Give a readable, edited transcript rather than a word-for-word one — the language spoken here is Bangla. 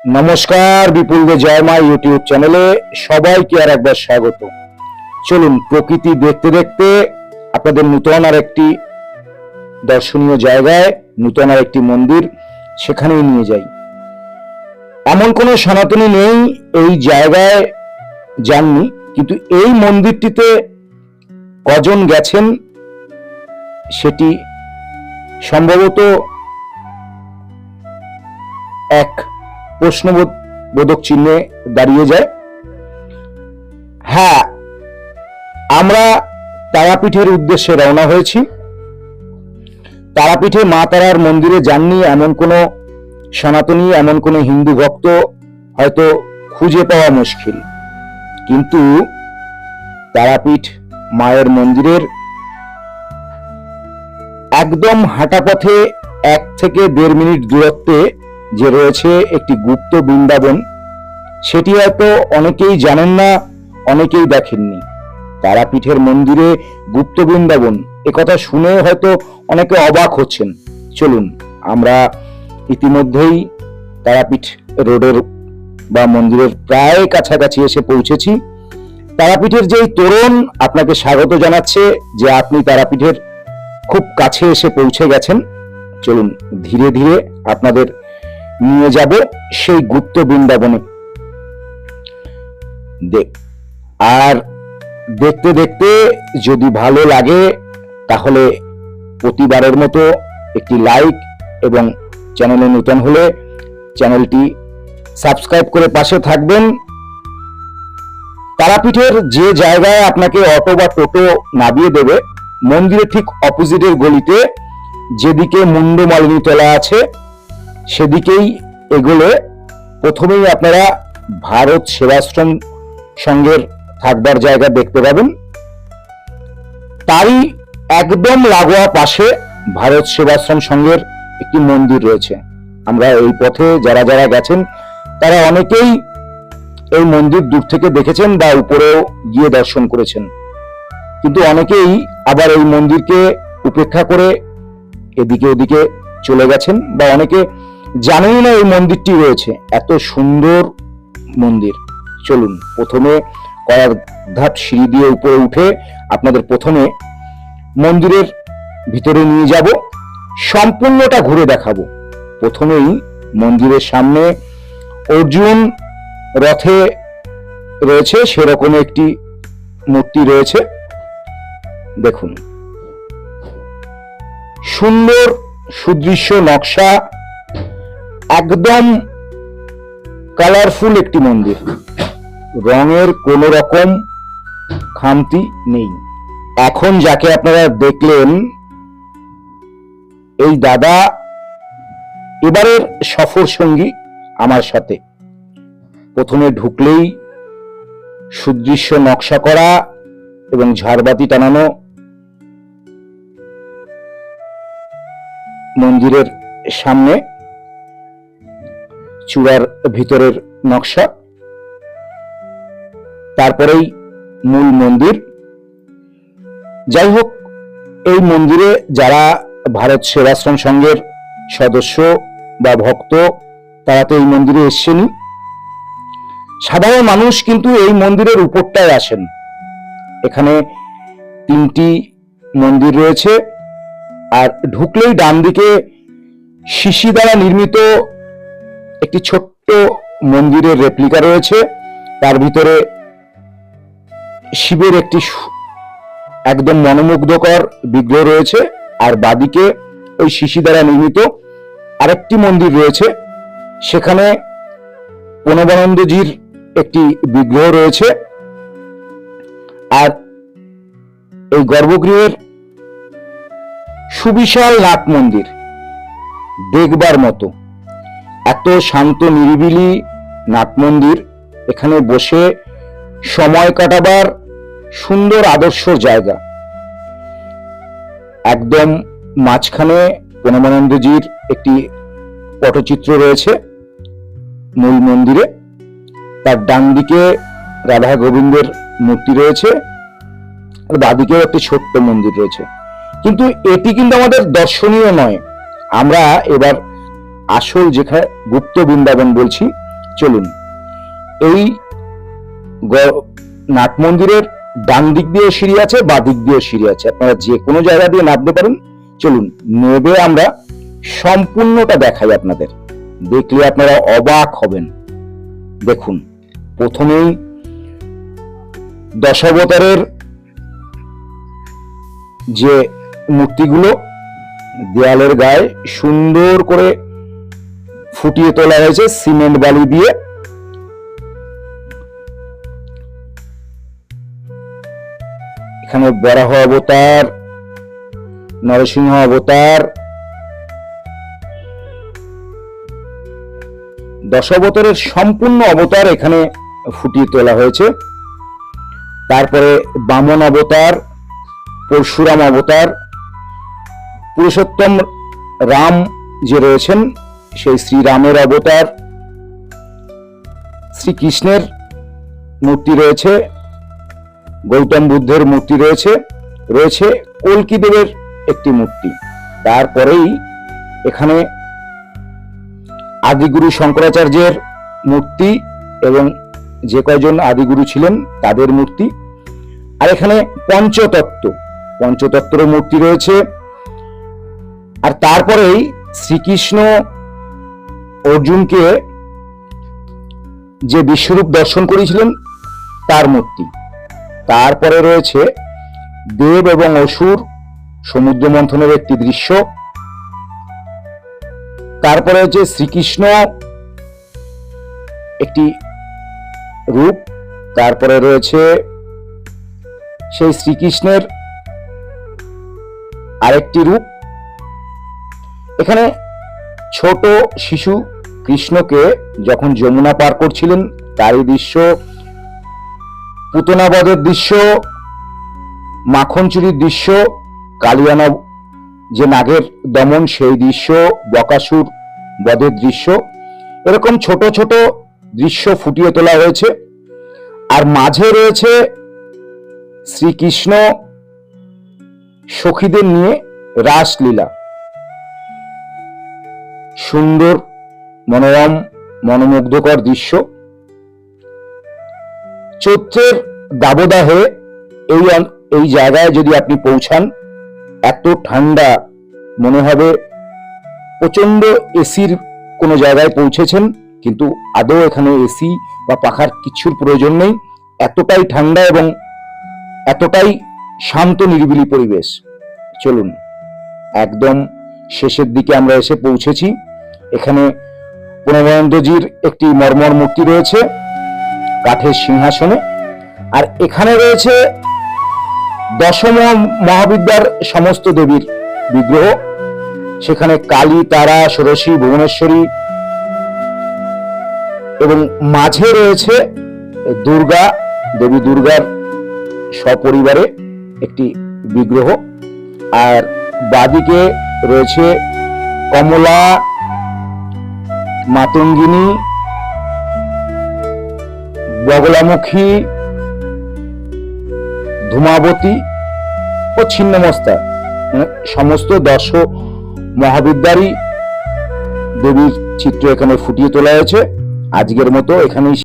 নমস্কার, বিপুল দে জয় মা ইউটিউব চ্যানেলে সবাইকে আর একবার স্বাগত। চলুন প্রকৃতি দেখতে দেখতে আপনাদের নূতন আর একটি দর্শনীয় জায়গায়, নূতন আর একটি মন্দির, সেখানেই নিয়ে যাই। এমন কোনো সনাতনী নেই এই জায়গায় যাননি, কিন্তু এই মন্দিরটিতে কজন গেছেন সেটি সম্ভবত এক প্রশ্নবোধক চিহ্নে দাঁড়িয়ে যায়। হ্যাঁ, আমরা তারাপীঠের উদ্দেশ্যে রওনা হয়েছি। তারাপীঠে মা তারার মন্দিরে যাননি এমন কোনো সনাতনী, এমন কোনো হিন্দু ভক্ত হয়তো খুঁজে পাওয়া মুশকিল। কিন্তু তারাপীঠ মায়ের মন্দিরের একদম হাঁটা পথে 1 থেকে 1.5 মিনিট দূরত্বে যে রয়েছে একটি গুপ্ত বৃন্দাবন, সেটি হয়তো অনেকেই জানেন না, অনেকেই দেখেননি। তারাপীঠের মন্দিরে গুপ্ত বৃন্দাবন, একথা শুনে হয়তো অনেকে অবাক হচ্ছেন। চলুন, আমরা ইতিমধ্যেই তারাপীঠ রোডের বা মন্দিরের প্রায় কাছাকাছি এসে পৌঁছেছি। তারাপীঠের যেই তোরণ আপনাকে স্বাগত জানাচ্ছে যে আপনি তারাপীঠের খুব কাছে এসে পৌঁছে গেছেন। চলুন ধীরে ধীরে আপনাদের নিয়ে যাব সেই গুপ্ত বৃন্দাবনে। আর দেখতে দেখতে যদি ভালো লাগে তাহলে প্রতিবারের মতো একটি লাইক এবং চ্যানেলে নতুন হলে চ্যানেলটি সাবস্ক্রাইব করে পাশে থাকবেন। তারাপীঠের যে জায়গায় আপনাকে অটো বা টোটো নামিয়ে দেবে, মন্দিরের ঠিক অপোজিটের গলিতে যেদিকে মুন্ডমালিনী তলা আছে সেদিকেই এগোলে প্রথমেই আপনারা ভারত সেবাশ্রম সংঘের থাকবার জায়গা দেখতে পাবেন। তারই একদম লাগোয়া পাশে ভারত সেবাশ্রম সংঘের একটি মন্দির রয়েছে। আমরা এই পথে যারা যারা গেছেন তারা অনেকেই এই মন্দির দূর থেকে দেখেছেন বা উপরেও গিয়ে দর্শন করেছেন, কিন্তু অনেকেই আবার এই মন্দিরকে উপেক্ষা করে এদিকে ওদিকে চলে গেছেন, বা অনেকে জানেনই না এই মন্দিরটি রয়েছে। এত সুন্দর মন্দির। চলুন প্রথমে কয়েক ধাপ সিঁড়ি দিয়ে উপরে উঠে আপনাদের প্রথমে মন্দিরের ভিতরে নিয়ে যাব, সম্পূর্ণটা ঘুরে দেখাবো। প্রথমেই মন্দিরের সামনে অর্জুন রথে রয়েছে সেরকম একটি মূর্তি রয়েছে। দেখুন, সুন্দর সুদৃশ্য নকশা, একদম কালারফুল একটি মন্দির, রঙের কোনো রকম খামতি নেই। এখন যাকে আপনারা দেখলেন এই দাদা এবারের সফর সঙ্গী আমার সাথে। প্রথমে ঢুকলেই সুদৃশ্য নকশা করা এবং ঝাড়বাতি টানানো মন্দিরের সামনে চূড়ার ভিতরের নকশা, তারপরেই মূল মন্দির। যাই হোক, এই মন্দিরে যারা ভারত সেবাশ্রম সংঘের সদস্য বা ভক্ত তারা তো এই মন্দিরে এসছেনই। সাধারণ মানুষ কিন্তু এই মন্দিরের উপরটায় আসেন। এখানে 3টি মন্দির রয়েছে, আর ঢুকলেই ডান দিকে শিশি দ্বারা নির্মিত একটি ছোট্ট মন্দিরের রেপ্লিকা রয়েছে। তার ভিতরে শিবের একটি একদম মনোমুগ্ধকর বিগ্রহ রয়েছে, আর বাদিকে ওই শিশি দ্বারা নির্মিত আরেকটি মন্দির রয়েছে, সেখানে প্রণবানন্দজির একটি বিগ্রহ রয়েছে। আর এই গর্ভগৃহের সুবিশাল নাট মন্দির, দেখবার মতো। এত শান্ত নিরিবিলি নাট মন্দির, এখানে বসে সময় কাটাবার সুন্দর আদর্শ জায়গা। একদম মাঝখানে প্রণবানন্দজির একটি পটচিত্র রয়েছে মূল মন্দিরে, তার ডান দিকে রাধা গোবিন্দের মূর্তি রয়েছে, আর বাদিকেও একটি ছোট্ট মন্দির রয়েছে। কিন্তু এটি কিন্তু আমাদের দর্শনীয় নয়। আমরা এবার আসল যেখানে গুপ্ত বৃন্দাবন বলছি চলুন, এই নাট মন্দিরের ডান দিক দিয়ে সিঁড়ি আছে, বা দিক দিয়ে সিঁড়ি আছে, আপনারা যে কোনো জায়গা দিয়ে নামতে পারেন। চলুন, নেবে আমরা সম্পূর্ণটা দেখাই আপনাদের, দেখলে আপনারা অবাক হবেন। দেখুন, প্রথমেই দশাবতারের যে মূর্তিগুলো দেয়ালের গায়ে সুন্দর করে ফুটিয়ে তোলা হয়েছে সিমেন্ট বালি দিয়ে। এখানে বরাহ অবতার, নরসিংহ অবতার, দশাবতারের সম্পূর্ণ অবতার এখানে ফুটিয়ে তোলা হয়েছে। তারপরে বামন অবতার, পরশুরাম অবতার, পুরুষোত্তম রাম যে রয়েছেন সেই শ্রীরামের অবতার, শ্রীকৃষ্ণের মূর্তি রয়েছে, গৌতম বুদ্ধের মূর্তি রয়েছে, রয়েছে কল্কি দেবের একটি মূর্তি। তারপরেই এখানে আদিগুরু শঙ্করাচার্যের মূর্তি এবং যে কয়জন আদিগুরু ছিলেন তাদের মূর্তি। আর এখানে পঞ্চতত্ত্বের মূর্তি রয়েছে। আর তারপরেই শ্রীকৃষ্ণ অর্জুনকে যে বিশ্বরূপ দর্শন করেছিলেন তার মূর্তি। তারপরে রয়েছে দেব এবং অসুর সমুদ্র মন্থনের একটি দৃশ্য। তারপরে হচ্ছে শ্রীকৃষ্ণ একটি রূপ। তারপরে রয়েছে সেই শ্রীকৃষ্ণের আরেকটি রূপ। এখানে ছোট শিশু কৃষ্ণকে যখন যমুনা পার করছিলেন তারই দৃশ্য, পুতনাবধের দৃশ্য, মাখন চুরির দৃশ্য, কালিয়ানা যে নাগের দমন সেই দৃশ্য, বকাসুর বধের দৃশ্য, এরকম ছোট ছোট দৃশ্য ফুটিয়ে তোলা হয়েছে। আর মাঝে রয়েছে শ্রীকৃষ্ণ সখীদের নিয়ে রাসলীলা। সুন্দর, মনোরম, মনোমুগ্ধকর দৃশ্য। চৈত্রের দাবদাহে এই জায়গায় যদি আপনি পৌঁছান, এত ঠান্ডা, মনে হবে প্রচন্ড এসির কোনো জায়গায় পৌঁছেছেন, কিন্তু আদৌ এখানে এসি বা পাখার কিছুর প্রয়োজন নেই। এতটাই ঠান্ডা এবং এতটাই শান্ত নিরিবিলি পরিবেশ। চলুন, একদম শেষের দিকে আমরা এসে পৌঁছেছি। এখানে প্রণবানন্দজির একটি মর্মর মূর্তি রয়েছে কাঠের সিংহাসনে। আর এখানে রয়েছে দশম মহাবিদ্যার সমস্ত দেবীর বিগ্রহ। সেখানে কালী, তারা, ষোড়শী, ভুবনেশ্বরী, এবং মাঝে রয়েছে দুর্গা, দেবী দুর্গার সপরিবারে একটি বিগ্রহ। আর বাদিকে রয়েছে কমলা, মাতঙ্গিনী, বগলামুখী, ধূমাবতী ও ছিন্নমস্তা, সমস্ত দশ মহাবিদ্যারই দেবীর চিত্র এখানে ফুটিয়ে তোলা হয়েছে। আজকের মতো এখানেই